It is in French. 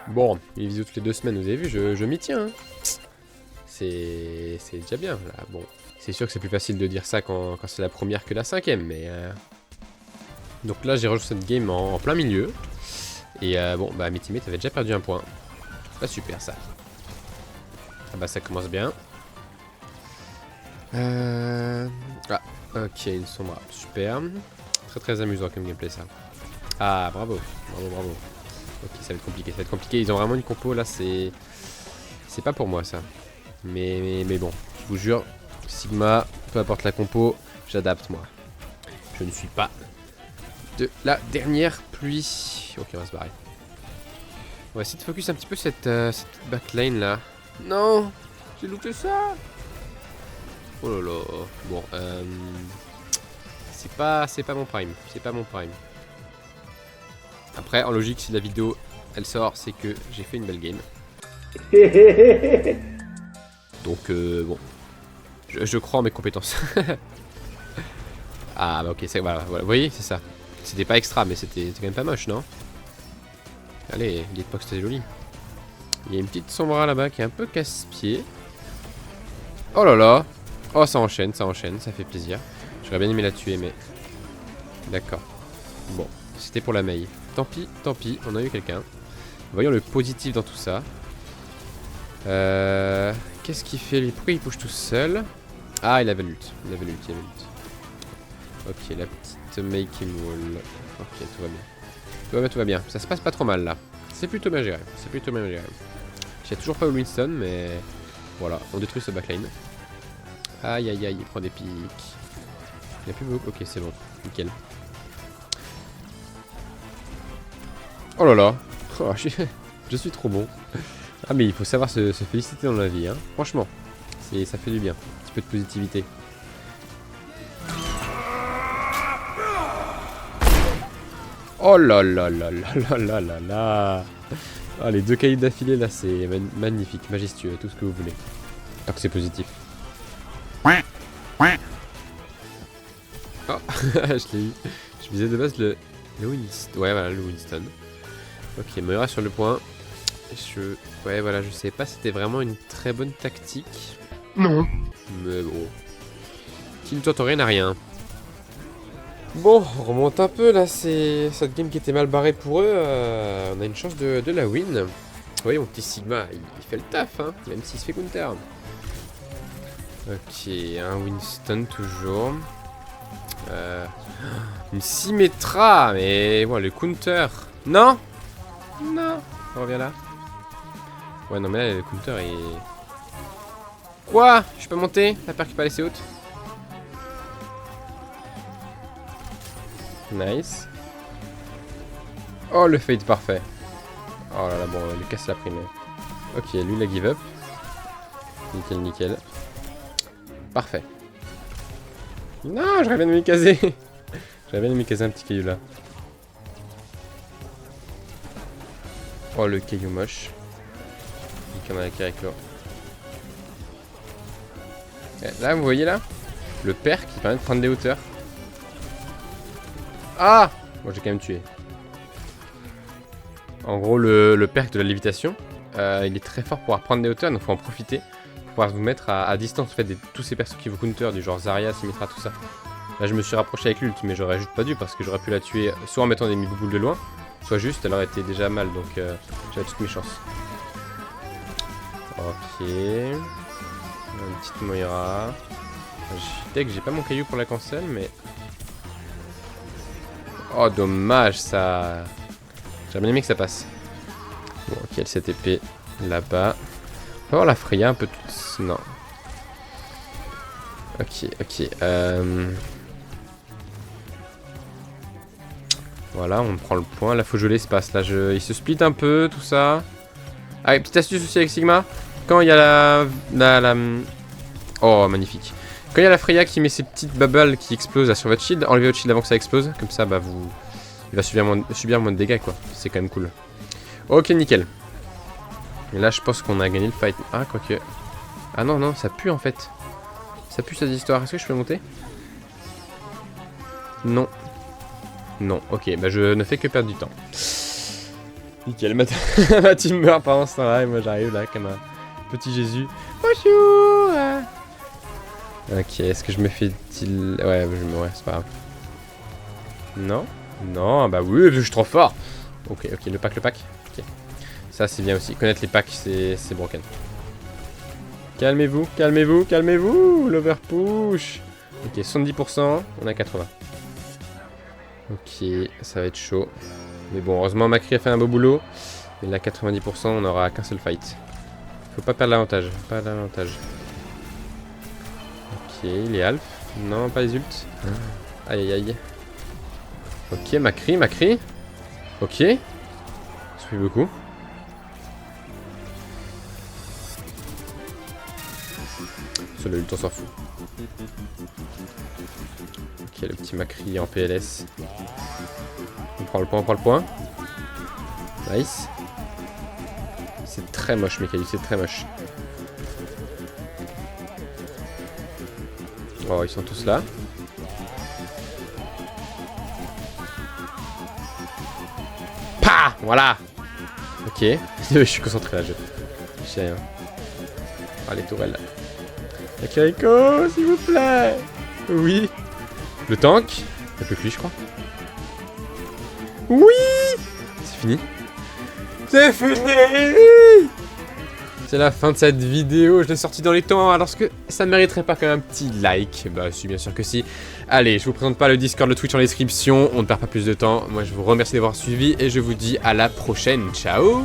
Bon, les vidéos toutes les 2 semaines, vous avez vu, je m'y tiens. Hein. C'est déjà bien, là. Bon, c'est sûr que c'est plus facile de dire ça quand c'est la première que la 5ème, mais... Donc là, j'ai rejoint cette game en plein milieu. Et bon, bah mes teammates avaient déjà perdu un point. Pas super, ça. Ah bah ça commence bien. Ah, ok, une sombra. Super. Très très amusant comme gameplay, ça. Ah, bravo. Bravo, bravo. Ok, ça va être compliqué, ça va être compliqué. Ils ont vraiment une compo, là, c'est... C'est pas pour moi, ça. Mais bon, je vous jure, Sigma, peu importe la compo, j'adapte, moi. Je ne suis pas de la dernière pluie. Ok, on va se barrer. On va essayer de focus un petit peu cette backlane, là. Non, j'ai loupé ça. Oh là là. Bon, c'est pas mon prime. C'est pas mon prime. Après, en logique, si la vidéo, elle sort, c'est que j'ai fait une belle game. Donc, bon. Je crois en mes compétences. Ah, bah ok, voilà, voilà. Vous voyez, c'est ça. C'était pas extra, mais c'était quand même pas moche, non? Allez, dites-moi que c'était joli. Il y a une petite sombra là-bas qui est un peu casse-pied. Oh là là. Oh, ça enchaîne, ça fait plaisir. J'aurais bien aimé la tuer, mais... D'accord. Bon, c'était pour la maille. Tant pis, on a eu quelqu'un. Voyons le positif dans tout ça. Qu'est-ce qu'il fait lui? Pourquoi il bouge tout seul? Ah, il avait l'ult. Ok, la petite making wall. Ok, tout va bien. Tout va bien. Ça se passe pas trop mal, là. C'est plutôt bien géré. J'ai toujours pas eu Winston, mais... Voilà, on détruit ce backline. Aïe, aïe, aïe, il prend des pics. Il n'y a plus beaucoup. Ok, c'est bon. Nickel. Oh là là. Oh, je suis trop bon. Ah, mais il faut savoir se féliciter dans la vie, hein. Franchement, ça fait du bien. Un petit peu de positivité. Oh là là là là là là là là. Ah, les 2 cailloux d'affilée, là, c'est magnifique, majestueux, tout ce que vous voulez. Tant que c'est positif. Oh, je l'ai eu. Je visais de base le Winston. Ouais, voilà, le Winston. Ok, Moira sur le point. Ouais, voilà, je sais pas si c'était vraiment une très bonne tactique. Non. Mais bon. Qui ne tente rien à rien. Bon, on remonte un peu là, c'est cette game qui était mal barrée pour eux. On a une chance de la win. Oui, mon petit Sigma, il fait le taf, hein, même s'il se fait counter. Ok, un Winston toujours. Une Symmetra, mais bon, le counter. Non. On revient là. Ouais, non, mais là, le counter est... Quoi? Je peux monter? La paire qui pas laissé haute. Nice. Oh, le fade parfait. Oh là là, bon, il casse la prime. Ok, lui, il a give up. Nickel, nickel. Parfait. Non, j'aurais bien aimé caser. J'aurais bien aimé caser un petit caillou là. Oh, le caillou moche. Il y en a qui avec l'eau. Là, vous voyez là? Le perk qui permet de prendre des hauteurs. Ah! Bon, j'ai quand même tué. En gros, le perk de la lévitation, il est très fort pour pouvoir prendre des hauteurs, donc faut en profiter. Pour pouvoir vous mettre à distance en fait, de tous ces persos qui vous counter, du genre Zarya, Symmetra, tout ça. Là, je me suis rapproché avec l'ult, mais j'aurais juste pas dû parce que j'aurais pu la tuer soit en mettant des mi-bouboules de loin, soit juste, elle aurait été déjà mal, donc j'avais toutes mes chances. Ok. Une petite Moira. Dès que j'ai pas mon caillou pour la cancel, mais... Oh, dommage, ça... J'aurais bien aimé que ça passe. Bon, ok, elle s'est épée là-bas. On va voir la Freya un peu toute... Non. Ok, ok. Voilà, on prend le point. Là, faut jouer l'espace. Là, il se split un peu, tout ça. Ah, petite astuce aussi avec Sigma. Quand il y a la... Oh, magnifique. Quand il y a la Freya qui met ses petites bubbles qui explosent là, sur votre shield, enlevez votre shield avant que ça explose. Comme ça, bah, il va subir moins de dégâts, quoi. C'est quand même cool. Ok, nickel. Et là, je pense qu'on a gagné le fight. Ah, quoique... Ah non, non, ça pue, en fait. Ça pue, cette histoire. Est-ce que je peux monter? Non. Non, ok, bah je ne fais que perdre du temps. Nickel, ma team meurt pendant ce temps-là et moi j'arrive là comme un petit Jésus. Bonjour. Ok, est-ce que je me fais deal... Ouais, c'est pas grave. Non. Non, bah oui, je suis trop fort. Ok, le pack. Ok. Ça c'est bien aussi. Connaître les packs, c'est broken. Calmez-vous. L'overpush. Ok, 70%, on a 80. Ok, ça va être chaud. Mais bon, heureusement Macri a fait un beau boulot. Et là, 90%, on n'aura qu'un seul fight. Faut pas perdre l'avantage. Ok, il est half. Non, pas les ults. Aïe. Ok, Macri. Ok. Ça fait beaucoup. Sur le ult, on s'en fout. Ok, le petit Macri en PLS. On prend le point. Nice. C'est très moche, Mikael, c'est très moche. Oh, ils sont tous là. Pah, voilà. Ok. Je suis concentré là, je sais rien. Ah, les tourelles. Akiriko, s'il vous plaît. Oui. Le tank. Il n'y a plus que lui, je crois. Oui. C'est fini. C'est fini. C'est la fin de cette vidéo, je l'ai sortie dans les temps alors que ça ne mériterait pas quand même un petit like. Bah si, bien sûr que si. Allez, je vous présente pas le Discord, le Twitch en description, on ne perd pas plus de temps. Moi je vous remercie d'avoir suivi et je vous dis à la prochaine. Ciao.